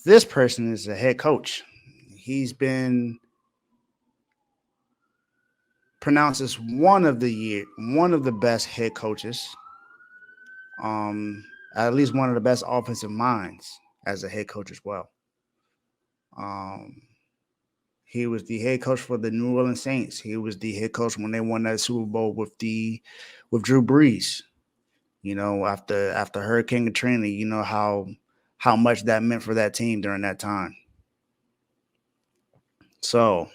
This person is a head coach. He's been pronounced as one of the best head coaches, um, at least one of the best offensive minds as a head coach as well. Um, he was the head coach for the New Orleans Saints. He was the head coach when they won that Super Bowl with Drew Brees. After Hurricane Katrina, how much that meant for that team during that time. So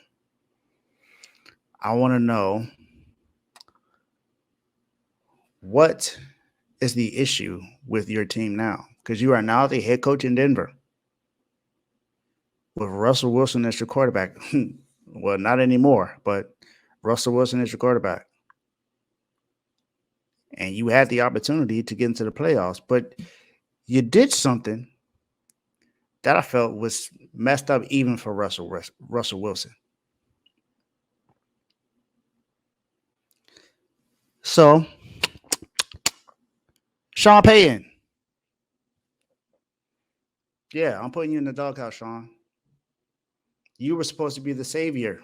I want to know, what is the issue with your team now? Because you are now the head coach in Denver with Russell Wilson as your quarterback. Well, not anymore, but Russell Wilson is your quarterback. And you had the opportunity to get into the playoffs, but you did something that I felt was messed up even for Russell Wilson. So, Sean Payton, yeah, I'm putting you in the doghouse, Sean. You were supposed to be the savior.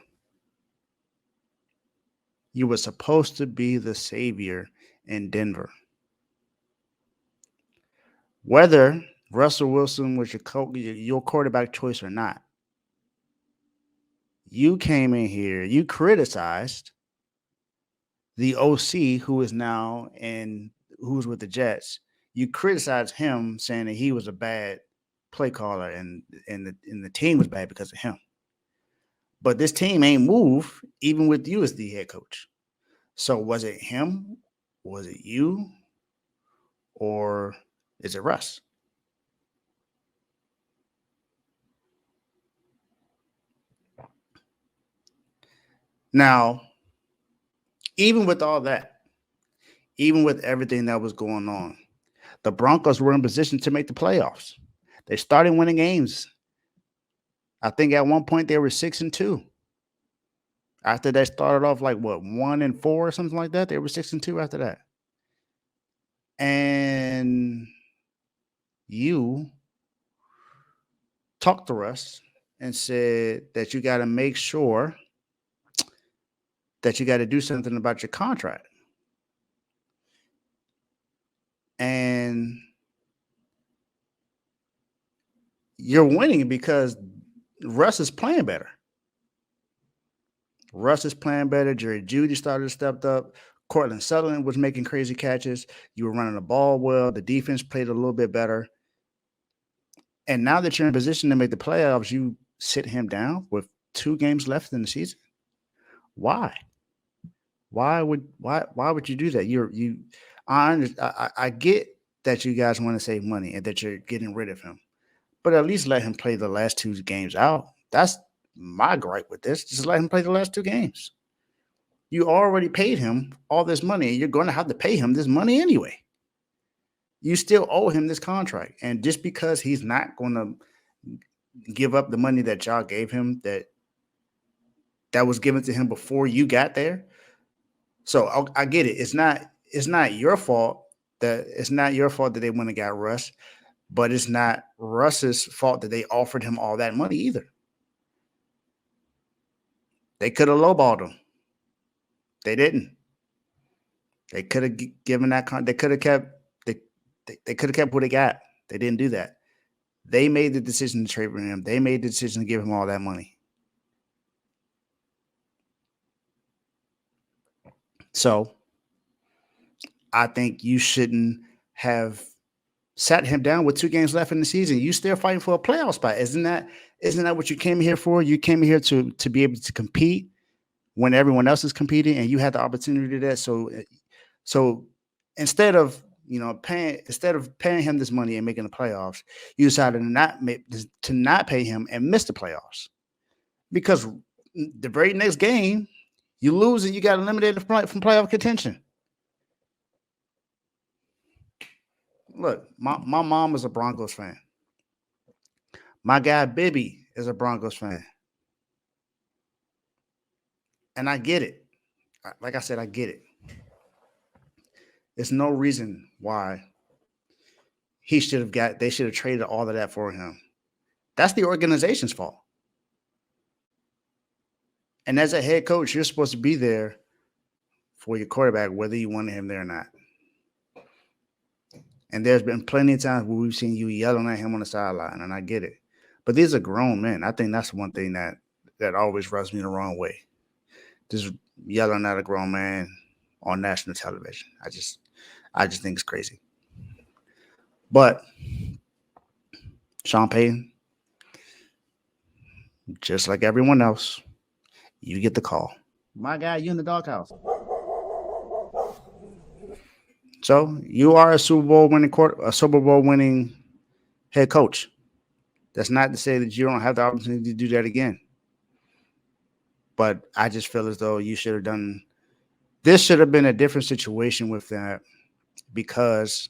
You were supposed to be the savior in Denver. Whether Russell Wilson was your quarterback choice or not, you came in here, you criticized the OC who is now in who's with the Jets. You criticized him saying that he was a bad play caller and the team was bad because of him. But this team ain't moved even with you as the head coach. So was it him? Was it you? Or is it Russ? Now, even with all that, even with everything that was going on, the Broncos were in position to make the playoffs. They started winning games. I think at one point they were 6-2. After they started off like what 1-4 or something like that, they were 6-2 after that. And you talked to us and said that you got to make sure that you got to do something about your contract. And you're winning because Russ is playing better. Russ is playing better. Jerry Judy started to step up. Cortland Sutherland was making crazy catches. You were running the ball well. The defense played a little bit better. And now that you're in position to make the playoffs, you sit him down with 2 games left in the season. Why? Why would you do that? I get that you guys want to save money and that you're getting rid of him, but at least let him play the last 2 games out. That's my gripe with this. Just let him play the last 2 games. You already paid him all this money. You're going to have to pay him this money anyway. You still owe him this contract. And just because he's not going to give up the money that y'all gave him, that was given to him before you got there. So I get it. It's not your fault that they went and got Russ, but it's not Russ's fault that they offered him all that money either. They could have lowballed him. They didn't. They could have given that they could have kept they could have kept what they got. They didn't do that. They made the decision to trade for him. They made the decision to give him all that money. So I think you shouldn't have sat him down with 2 games left in the season. You still fighting for a playoff spot. Isn't that what you came here for? You came here to be able to compete when everyone else is competing, and you had the opportunity to do that. So instead of paying him this money and making the playoffs, you decided to not pay him and miss the playoffs, because the very next game you lose and you got eliminated from playoff contention. Look, my mom is a Broncos fan. My guy Bibby is a Broncos fan, and I get it. Like I said, I get it. There's no reason why they should have traded all of that for him. That's the organization's fault. And as a head coach, you're supposed to be there for your quarterback, whether you wanted him there or not. And there's been plenty of times where we've seen you yelling at him on the sideline, and I get it. But these are grown men. I think that's one thing that always rubs me the wrong way. Just yelling at a grown man on national television. I just think it's crazy. But Sean Payton, just like everyone else, you get the call. My guy, you in the doghouse. So you are a Super Bowl winning head coach. That's not to say that you don't have the opportunity to do that again. But I just feel as though you should have done. This should have been a different situation with that because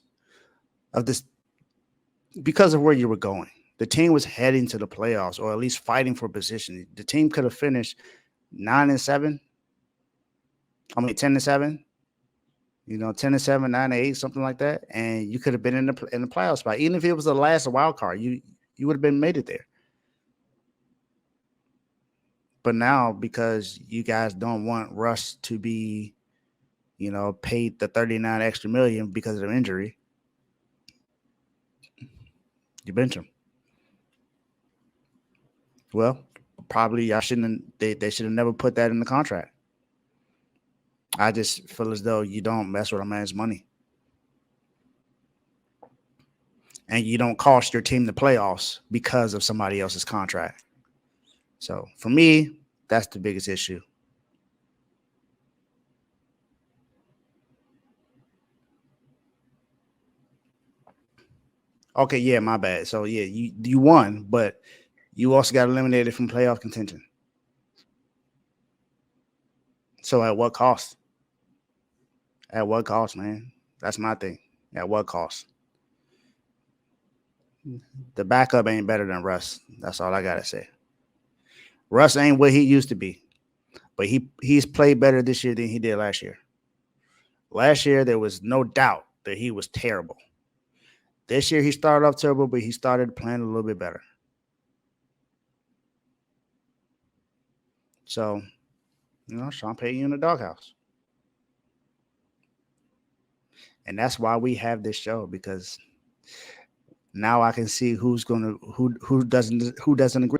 of this, because of where you were going. The team was heading to the playoffs, or at least fighting for position. The team could have finished 9-7. I mean 10-7. 10-7, 9-8, something like that, and you could have been in the playoff spot. Even if it was the last wild card, you would have been made it there. But now, because you guys don't want Russ to be, paid the 39 extra million because of injury, you bench him. Well, probably I shouldn't. They should have never put that in the contract. I just feel as though you don't mess with a man's money. And you don't cost your team the playoffs because of somebody else's contract. So for me, that's the biggest issue. Okay, yeah, my bad. So yeah, you won, but you also got eliminated from playoff contention. So at what cost? At what cost, man? That's my thing. At what cost? The backup ain't better than Russ. That's all I gotta say. Russ ain't what he used to be, but he's played better this year than he did last year. Last year there was no doubt that he was terrible. This year he started off terrible, but he started playing a little bit better. So, Sean Payton in the doghouse. And that's why we have this show, because now I can see who doesn't agree.